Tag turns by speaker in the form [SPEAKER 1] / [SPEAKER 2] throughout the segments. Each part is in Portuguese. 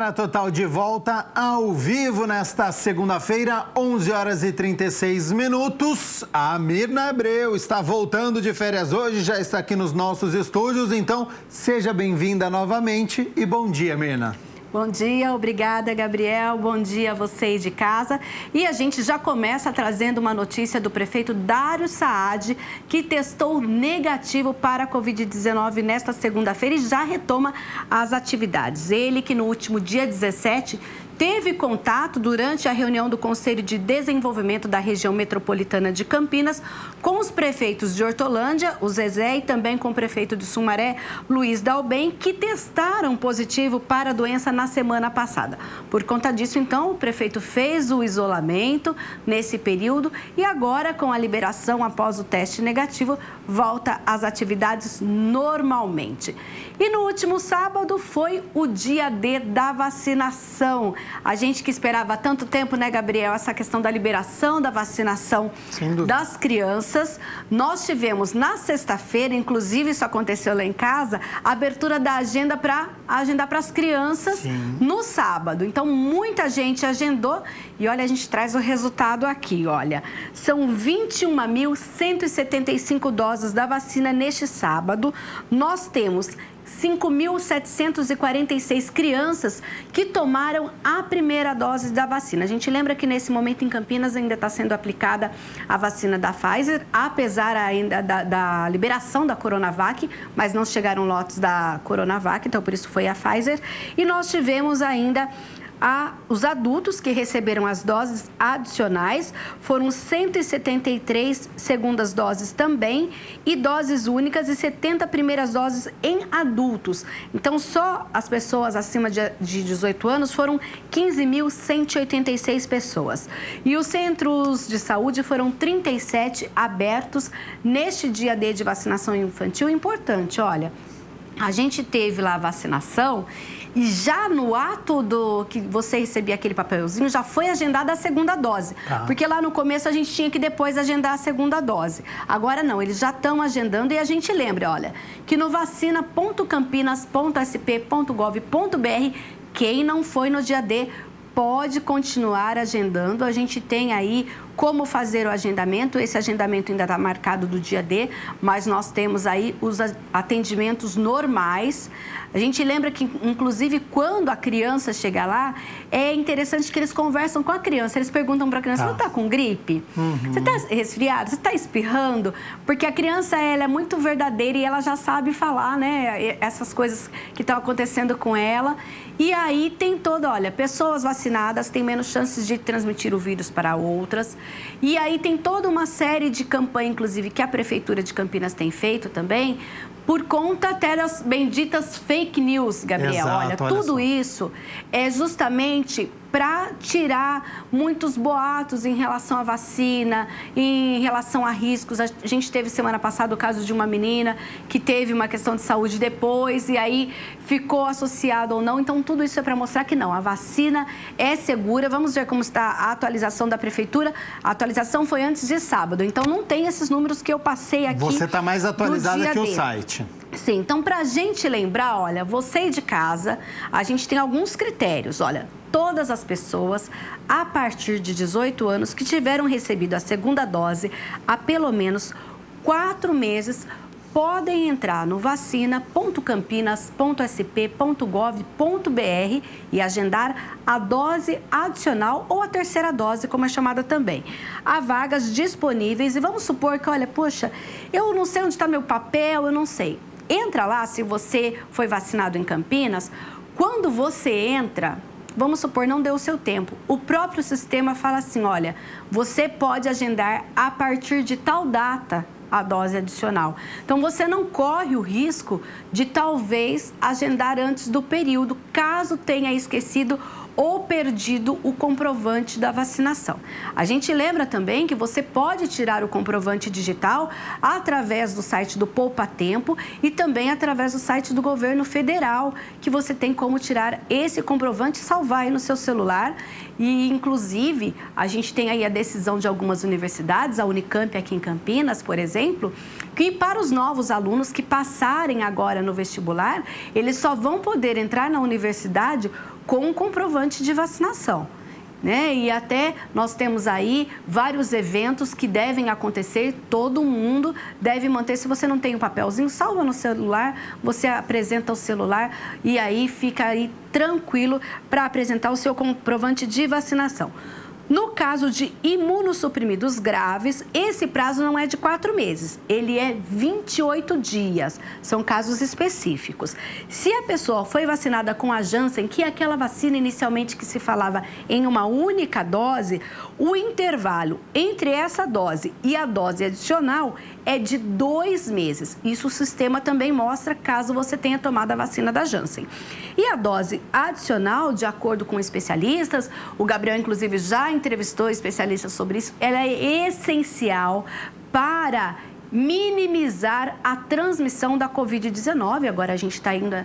[SPEAKER 1] Câmara Total de volta ao vivo nesta segunda-feira, 11h36. A Mirna Abreu está voltando de férias hoje, já está aqui nos nossos estúdios, então seja bem-vinda novamente e bom dia, Mirna.
[SPEAKER 2] Bom dia, obrigada, Gabriel. Bom dia a vocês de casa. E a gente já começa trazendo uma notícia do prefeito Dário Saad, que testou negativo para a Covid-19 nesta segunda-feira e já retoma as atividades. Ele que no último dia 17 teve contato durante a reunião do Conselho de Desenvolvimento da Região Metropolitana de Campinas com os prefeitos de Hortolândia, o Zezé, e também com o prefeito de Sumaré, Luiz Dalben, que testaram positivo para a doença na semana passada. Por conta disso, então, o prefeito fez o isolamento nesse período e agora, com a liberação após o teste negativo, volta às atividades normalmente. E no último sábado foi o dia D da vacinação. A gente que esperava há tanto tempo, né, Gabriel, essa questão da liberação da vacinação das crianças. Nós tivemos na sexta-feira, inclusive isso aconteceu lá em casa, a abertura da agenda para agendar para as crianças no sábado. Então, muita gente agendou e, olha, a gente traz o resultado aqui, olha. São 21.175 doses da vacina neste sábado. Nós temos 5.746 crianças que tomaram a primeira dose da vacina. A gente lembra que nesse momento em Campinas ainda está sendo aplicada a vacina da Pfizer, apesar ainda da liberação da Coronavac, mas não chegaram lotes da Coronavac, então por isso foi a Pfizer. E nós tivemos ainda os adultos que receberam as doses adicionais, foram 173 segundas doses também e doses únicas e 70 primeiras doses em adultos. Então, só as pessoas acima de 18 anos foram 15.186 pessoas. E os centros de saúde foram 37 abertos neste dia D de vacinação infantil. Importante, olha, a gente teve lá a vacinação e já no ato que você recebia aquele papelzinho, já foi agendada a segunda dose. Porque lá no começo a gente tinha que depois agendar a segunda dose. Agora não, eles já estão agendando e a gente lembra, olha, que no vacina.campinas.sp.gov.br, quem não foi no dia D pode continuar agendando. A gente tem aí como fazer o agendamento. Esse agendamento ainda está marcado do dia D, mas nós temos aí os atendimentos normais. A gente lembra que, inclusive, quando a criança chega lá, é interessante que eles conversam com a criança. Eles perguntam para a criança, você está com gripe? Você está resfriado? Você está espirrando? Porque a criança, ela é muito verdadeira e ela já sabe falar, né? Essas coisas que estão acontecendo com ela. E aí tem olha, pessoas vacinadas têm menos chances de transmitir o vírus para outras. E aí tem toda uma série de campanhas, inclusive, que a Prefeitura de Campinas tem feito também, por conta até das benditas fake news, Gabriel.
[SPEAKER 1] Exato,
[SPEAKER 2] olha tudo isso é justamente para tirar muitos boatos em relação à vacina, em relação a riscos. A gente teve semana passada o caso de uma menina que teve uma questão de saúde depois e aí ficou associado ou não. Então, tudo isso é para mostrar que não, a vacina é segura. Vamos ver como está a atualização da Prefeitura. A atualização foi antes de sábado, então não tem esses números que eu passei aqui.
[SPEAKER 1] Você está mais atualizada que o site.
[SPEAKER 2] Sim, então para a gente lembrar, olha, você de casa, a gente tem alguns critérios, olha, todas as pessoas a partir de 18 anos que tiveram recebido a segunda dose há pelo menos 4 meses podem entrar no vacina.campinas.sp.gov.br e agendar a dose adicional ou a terceira dose, como é chamada também. Há vagas disponíveis e vamos supor que, olha, poxa, eu não sei onde está meu papel, eu não sei. Entra lá, se você foi vacinado em Campinas, quando você entra, vamos supor, não deu o seu tempo. O próprio sistema fala assim, olha, você pode agendar a partir de tal data a dose adicional. Então, você não corre o risco de talvez agendar antes do período, caso tenha esquecido ou perdido o comprovante da vacinação. A gente lembra também que você pode tirar o comprovante digital através do site do Poupa Tempo e também através do site do governo federal, que você tem como tirar esse comprovante e salvar aí no seu celular. E, inclusive, a gente tem aí a decisão de algumas universidades, a Unicamp aqui em Campinas, por exemplo, que para os novos alunos que passarem agora no vestibular, eles só vão poder entrar na universidade com comprovante de vacinação. Né? E até nós temos aí vários eventos que devem acontecer, todo mundo deve manter. Se você não tem um papelzinho, salva no celular, você apresenta o celular e aí fica aí tranquilo para apresentar o seu comprovante de vacinação. No caso de imunossuprimidos graves, esse prazo não é de 4 meses, ele é 28 dias, são casos específicos. Se a pessoa foi vacinada com a Janssen, que é aquela vacina inicialmente que se falava em uma única dose, o intervalo entre essa dose e a dose adicional é de 2 meses. Isso o sistema também mostra caso você tenha tomado a vacina da Janssen. E a dose adicional, de acordo com especialistas, o Gabriel inclusive já entrevistou especialistas sobre isso, ela é essencial para minimizar a transmissão da Covid-19. Agora a gente está indo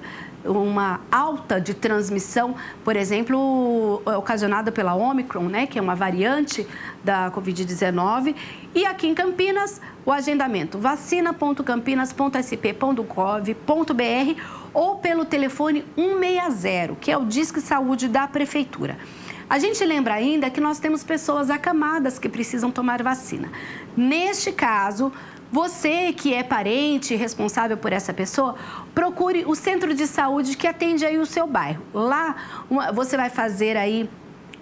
[SPEAKER 2] uma alta de transmissão, por exemplo, ocasionada pela Omicron, né, que é uma variante da Covid-19. E aqui em Campinas, o agendamento vacina.campinas.sp.gov.br ou pelo telefone 160, que é o Disque Saúde da Prefeitura. A gente lembra ainda que nós temos pessoas acamadas que precisam tomar vacina. Neste caso, você que é parente responsável por essa pessoa, procure o centro de saúde que atende aí o seu bairro. Lá você vai fazer aí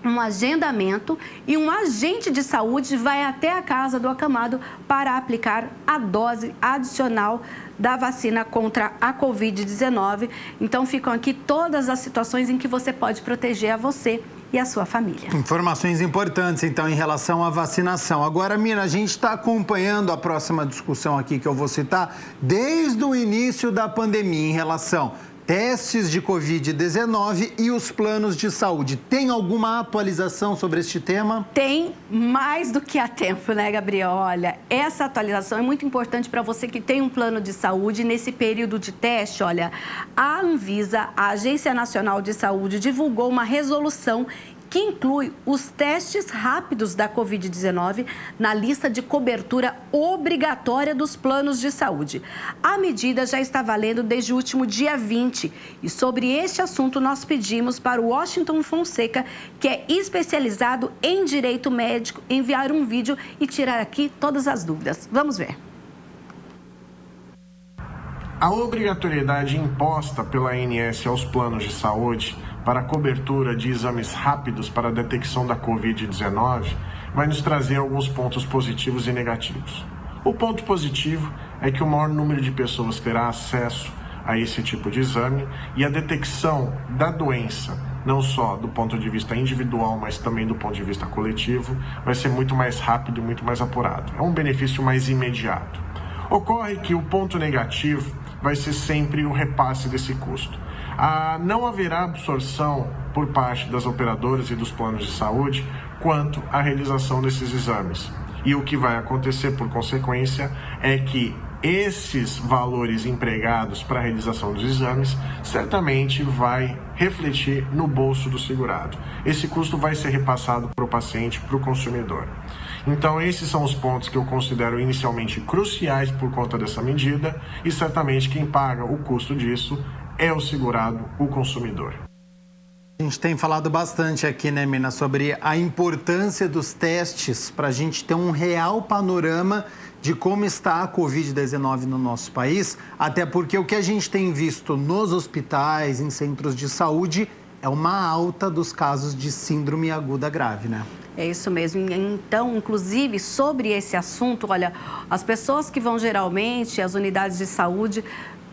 [SPEAKER 2] um agendamento e um agente de saúde vai até a casa do acamado para aplicar a dose adicional da vacina contra a Covid-19. Então, ficam aqui todas as situações em que você pode proteger a você e a sua família.
[SPEAKER 1] Informações importantes, então, em relação à vacinação. Agora, Mina, a gente está acompanhando a próxima discussão aqui que eu vou citar desde o início da pandemia em relação testes de Covid-19 e os planos de saúde. Tem alguma atualização sobre este tema?
[SPEAKER 2] Tem mais do que há tempo, né, Gabriel? Olha, essa atualização é muito importante para você que tem um plano de saúde. Nesse período de teste, olha, a Anvisa, a Agência Nacional de Saúde, divulgou uma resolução que inclui os testes rápidos da Covid-19 na lista de cobertura obrigatória dos planos de saúde. A medida já está valendo desde o último dia 20 e sobre este assunto nós pedimos para o Washington Fonseca, que é especializado em direito médico, enviar um vídeo e tirar aqui todas as dúvidas. Vamos ver.
[SPEAKER 3] A obrigatoriedade imposta pela ANS aos planos de saúde para a cobertura de exames rápidos para a detecção da Covid-19 vai nos trazer alguns pontos positivos e negativos. O ponto positivo é que o maior número de pessoas terá acesso a esse tipo de exame e a detecção da doença, não só do ponto de vista individual, mas também do ponto de vista coletivo, vai ser muito mais rápido e muito mais apurado. É um benefício mais imediato. Ocorre que o ponto negativo vai ser sempre o repasse desse custo. Não haverá absorção por parte das operadoras e dos planos de saúde quanto à realização desses exames. E o que vai acontecer, por consequência, é que esses valores empregados para a realização dos exames certamente vai refletir no bolso do segurado. Esse custo vai ser repassado para o paciente, para o consumidor. Então, esses são os pontos que eu considero inicialmente cruciais por conta dessa medida e certamente quem paga o custo disso é o segurado, o consumidor.
[SPEAKER 1] A gente tem falado bastante aqui, né, Mina, sobre a importância dos testes para a gente ter um real panorama de como está a Covid-19 no nosso país, até porque o que a gente tem visto nos hospitais, em centros de saúde, é uma alta dos casos de síndrome aguda grave, né?
[SPEAKER 2] É isso mesmo. Então, inclusive, sobre esse assunto, olha, as pessoas que vão geralmente às unidades de saúde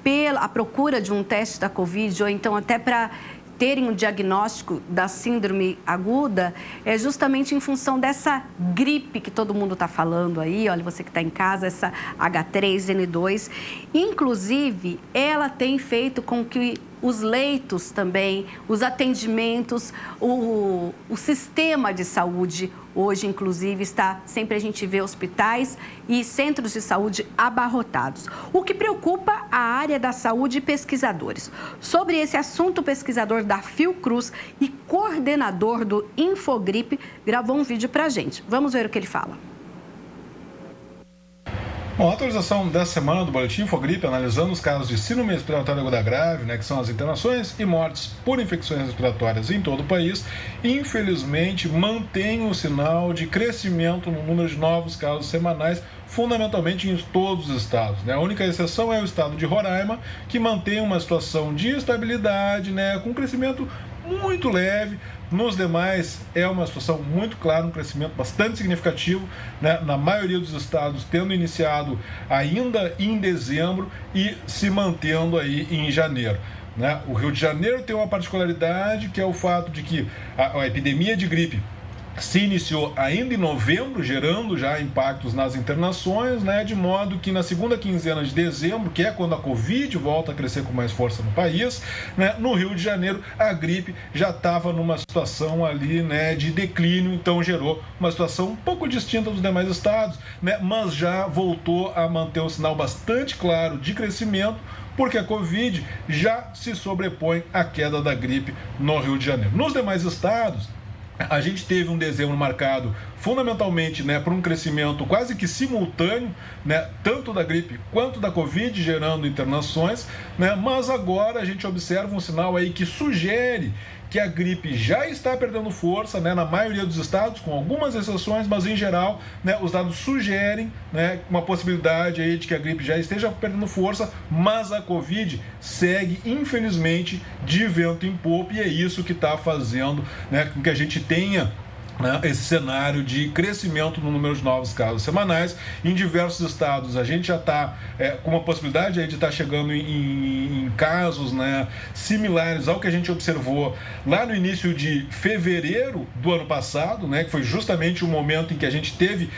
[SPEAKER 2] pela procura de um teste da Covid ou então até para terem um diagnóstico da síndrome aguda, é justamente em função dessa gripe que todo mundo está falando aí, olha, você que está em casa, essa H3N2. Inclusive, ela tem feito com que os leitos também, os atendimentos, o sistema de saúde hoje, inclusive, sempre a gente vê hospitais e centros de saúde abarrotados. O que preocupa a área da saúde e pesquisadores. Sobre esse assunto, o pesquisador da Fiocruz e coordenador do Infogripe gravou um vídeo para a gente. Vamos ver o que ele fala.
[SPEAKER 4] Bom, a atualização dessa semana do Boletim Infogripe, analisando os casos de síndrome respiratória aguda grave, que são as internações e mortes por infecções respiratórias em todo o país, infelizmente mantém o sinal de crescimento no número de novos casos semanais, fundamentalmente em todos os estados. A única exceção é o estado de Roraima, que mantém uma situação de estabilidade, com crescimento muito leve. Nos demais, é uma situação muito clara, um crescimento bastante significativo, na maioria dos estados, tendo iniciado ainda em dezembro e se mantendo aí em janeiro. O Rio de Janeiro tem uma particularidade, que é o fato de que a epidemia de gripe se iniciou ainda em novembro, gerando já impactos nas internações, de modo que na segunda quinzena de dezembro, que é quando a Covid volta a crescer com mais força no país, no Rio de Janeiro a gripe já estava numa situação ali, de declínio, então gerou uma situação um pouco distinta dos demais estados, mas já voltou a manter um sinal bastante claro de crescimento, porque a Covid já se sobrepõe à queda da gripe no Rio de Janeiro. Nos demais estados, a gente teve um dezembro marcado fundamentalmente por um crescimento quase que simultâneo, tanto da gripe quanto da Covid, gerando internações, mas agora a gente observa um sinal aí que sugere que a gripe já está perdendo força, na maioria dos estados, com algumas exceções, mas em geral, os dados sugerem, uma possibilidade aí de que a gripe já esteja perdendo força, mas a Covid segue, infelizmente, de vento em popa, e é isso que está fazendo com que a gente tenha esse cenário de crescimento no número de novos casos semanais. Em diversos estados a gente já está com uma possibilidade aí de estar chegando em casos similares ao que a gente observou lá no início de fevereiro do ano passado, que foi justamente o momento em que a gente teve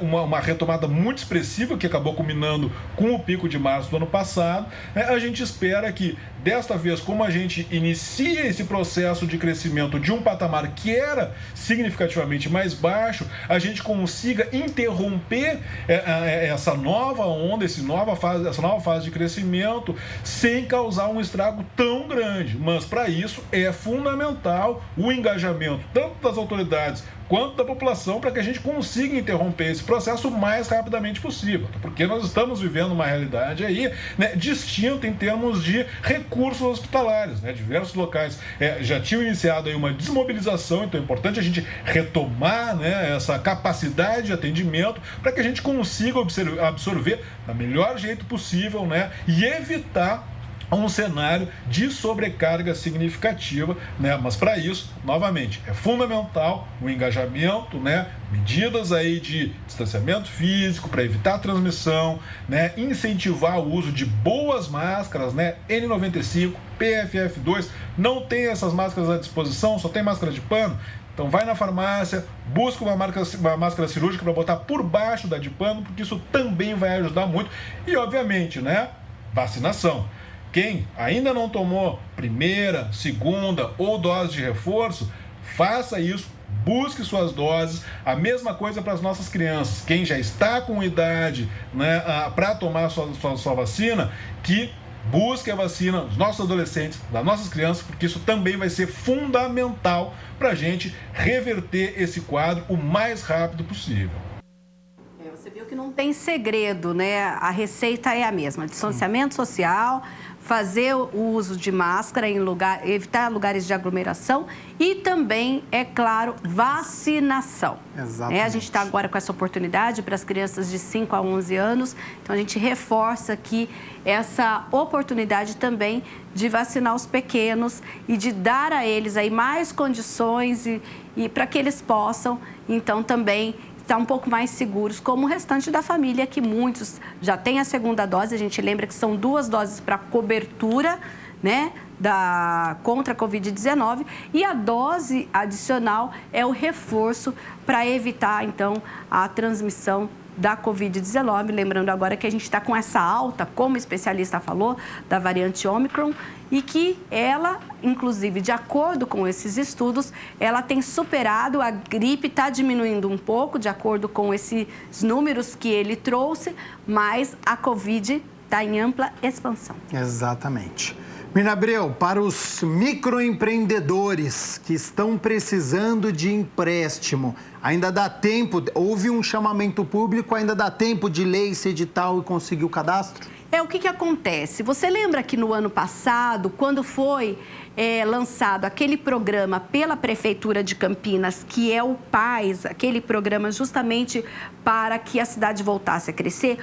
[SPEAKER 4] uma retomada muito expressiva, que acabou culminando com o pico de março do ano passado. A gente espera que desta vez, como a gente inicia esse processo de crescimento de um patamar que era significativamente mais baixo, a gente consiga interromper essa nova onda, essa nova fase de crescimento, sem causar um estrago tão grande. Mas para isso é fundamental o engajamento tanto das autoridades quanto da população, para que a gente consiga interromper esse processo o mais rapidamente possível, porque nós estamos vivendo uma realidade aí distinta em termos de recursos hospitalares. Diversos locais já tinham iniciado aí uma desmobilização, então é importante a gente retomar essa capacidade de atendimento para que a gente consiga absorver da melhor jeito possível e evitar um cenário de sobrecarga significativa, mas para isso, novamente, é fundamental o engajamento, medidas aí de distanciamento físico para evitar a transmissão, incentivar o uso de boas máscaras, N95, PFF2, não tem essas máscaras à disposição, só tem máscara de pano. Então vai na farmácia, busca uma máscara cirúrgica para botar por baixo da de pano, porque isso também vai ajudar muito. E obviamente, vacinação. Quem ainda não tomou primeira, segunda ou dose de reforço, faça isso, busque suas doses. A mesma coisa para as nossas crianças. Quem já está com idade para tomar sua vacina, que busque a vacina dos nossos adolescentes, das nossas crianças, porque isso também vai ser fundamental para a gente reverter esse quadro o mais rápido possível.
[SPEAKER 2] Você viu que não tem segredo, A receita é a mesma: distanciamento social, fazer o uso de máscara evitar lugares de aglomeração e também, é claro, vacinação.
[SPEAKER 1] Exatamente.
[SPEAKER 2] A gente está agora com essa oportunidade para as crianças de 5 a 11 anos, então a gente reforça aqui essa oportunidade também de vacinar os pequenos e de dar a eles aí mais condições e para que eles possam, então, também estar um pouco mais seguros, como o restante da família, que muitos já têm a segunda dose. A gente lembra que são 2 doses para cobertura, contra a Covid-19, e a dose adicional é o reforço para evitar, então, a transmissão da Covid-19. Lembrando agora que a gente está com essa alta, como o especialista falou, da variante Omicron, e que ela, inclusive, de acordo com esses estudos, ela tem superado, a gripe está diminuindo um pouco, de acordo com esses números que ele trouxe, mas a Covid está em ampla expansão.
[SPEAKER 1] Exatamente. Mirna Abreu, para os microempreendedores que estão precisando de empréstimo, ainda dá tempo, houve um chamamento público, ainda dá tempo de ler esse edital e conseguir o cadastro?
[SPEAKER 2] O que acontece? Você lembra que no ano passado, quando foi lançado aquele programa pela Prefeitura de Campinas, que é o PAS, aquele programa justamente para que a cidade voltasse a crescer,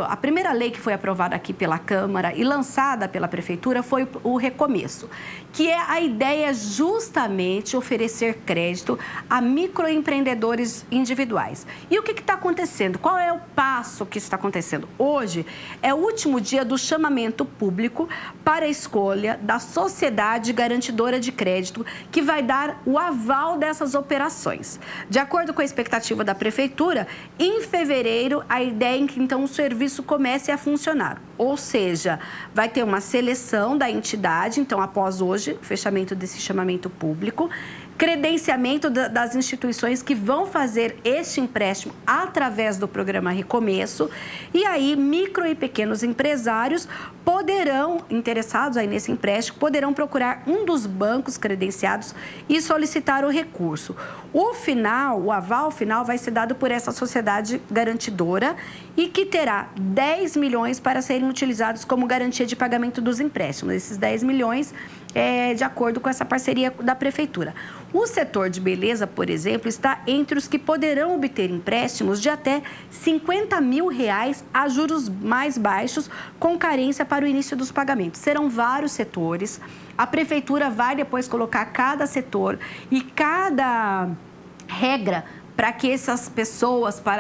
[SPEAKER 2] a primeira lei que foi aprovada aqui pela Câmara e lançada pela Prefeitura foi o Recomeço, que é a ideia justamente oferecer crédito a microempreendedores individuais. E o que está acontecendo? Qual é o passo que está acontecendo? Hoje é o último dia do chamamento público para a escolha da Sociedade Garantidora de Crédito, que vai dar o aval dessas operações. De acordo com a expectativa da Prefeitura, em fevereiro, a ideia é que então o serviço comece a funcionar. Ou seja, vai ter uma seleção da entidade, então após hoje, o fechamento desse chamamento público, credenciamento das instituições que vão fazer este empréstimo através do programa Recomeço, e aí micro e pequenos empresários interessados aí nesse empréstimo, poderão procurar um dos bancos credenciados e solicitar o recurso. O aval final vai ser dado por essa sociedade garantidora e que terá 10 milhões para serem utilizados como garantia de pagamento dos empréstimos. Esses 10 milhões de acordo com essa parceria da Prefeitura. O setor de beleza, por exemplo, está entre os que poderão obter empréstimos de até R$50 mil a juros mais baixos, com carência para o início dos pagamentos. Serão vários setores. A Prefeitura vai depois colocar cada setor e cada regra para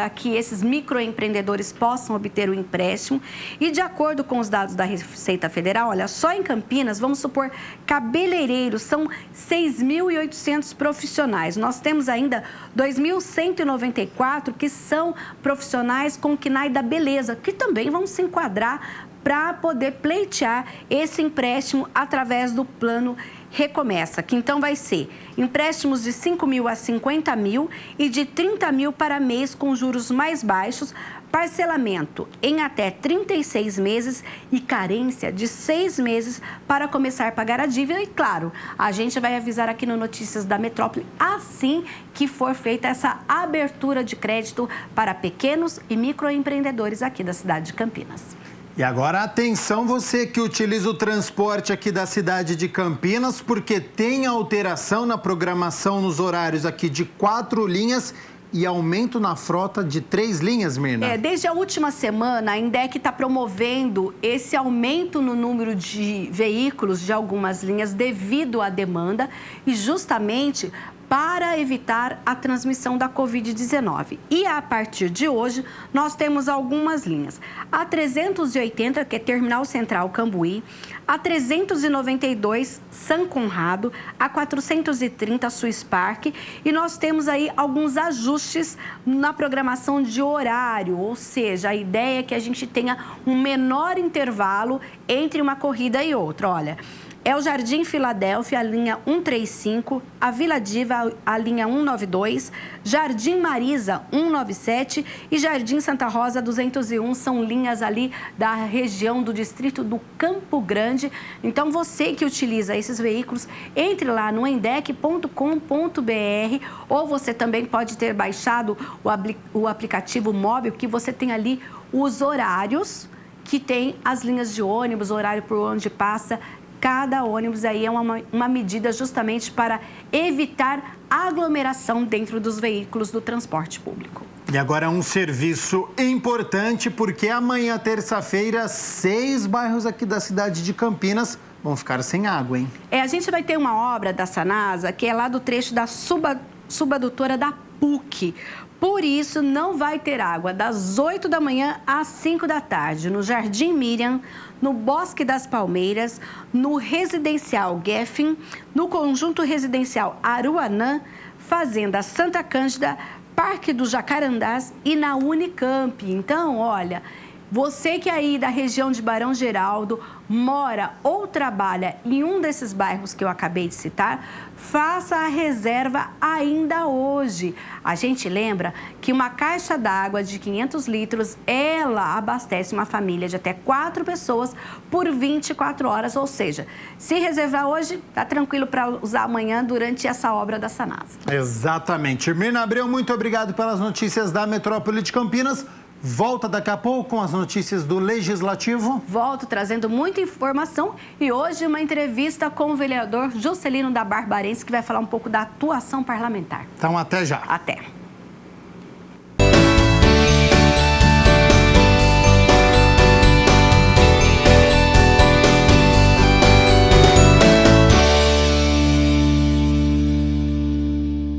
[SPEAKER 2] que esses microempreendedores possam obter o empréstimo. E de acordo com os dados da Receita Federal, olha, só em Campinas, vamos supor, cabeleireiros, são 6.800 profissionais. Nós temos ainda 2.194 que são profissionais com KNAI da beleza, que também vão se enquadrar para poder pleitear esse empréstimo através do plano Recomeça, que então vai ser empréstimos de 5 mil a 50 mil e de 30 mil para mês com juros mais baixos, parcelamento em até 36 meses e carência de 6 meses para começar a pagar a dívida. E claro, a gente vai avisar aqui no Notícias da Metrópole assim que for feita essa abertura de crédito para pequenos e microempreendedores aqui da cidade de Campinas.
[SPEAKER 1] E agora, atenção você que utiliza o transporte aqui da cidade de Campinas, porque tem alteração na programação nos horários aqui de 4 linhas e aumento na frota de 3 linhas, Mirna.
[SPEAKER 2] Desde a última semana, a INDEC está promovendo esse aumento no número de veículos de algumas linhas devido à demanda e justamente para evitar a transmissão da Covid-19. E a partir de hoje, nós temos algumas linhas. A 380, que é Terminal Central Cambuí, a 392, São Conrado, a 430, Swiss Park, e nós temos aí alguns ajustes na programação de horário, ou seja, a ideia é que a gente tenha um menor intervalo entre uma corrida e outra. Olha, é o Jardim Filadélfia, a linha 135, a Vila Diva, a linha 192, Jardim Marisa, 197 e Jardim Santa Rosa, 201, são linhas ali da região do distrito do Campo Grande. Então, você que utiliza esses veículos, entre lá no endec.com.br ou você também pode ter baixado o aplicativo móvel, que você tem ali os horários que tem as linhas de ônibus, o horário por onde passa cada ônibus. Aí é uma medida justamente para evitar aglomeração dentro dos veículos do transporte público.
[SPEAKER 1] E agora um serviço importante, porque amanhã, terça-feira, 6 bairros aqui da cidade de Campinas vão ficar sem água, hein?
[SPEAKER 2] A gente vai ter uma obra da Sanasa, que é lá do trecho da subadutora da PUC. Por isso, não vai ter água das 8 da manhã às 5 da tarde, no Jardim Miriam, no Bosque das Palmeiras, no Residencial Geffen, no Conjunto Residencial Aruanã, Fazenda Santa Cândida, Parque do Jacarandás e na Unicamp. Então, olha, Você que aí da região de Barão Geraldo mora ou trabalha em um desses bairros que eu acabei de citar, faça a reserva ainda hoje. A gente lembra que uma caixa d'água de 500 litros, ela abastece uma família de até 4 pessoas por 24 horas, ou seja, se reservar hoje, tá tranquilo para usar amanhã durante essa obra da Sanasa.
[SPEAKER 1] Exatamente. Mirna Abreu, muito obrigado pelas notícias da Metrópole de Campinas. Volta daqui a pouco com as notícias do Legislativo.
[SPEAKER 2] Volto trazendo muita informação e hoje uma entrevista com o vereador Juscelino da Barbarense, que vai falar um pouco da atuação parlamentar.
[SPEAKER 1] Então, até já.
[SPEAKER 2] Até.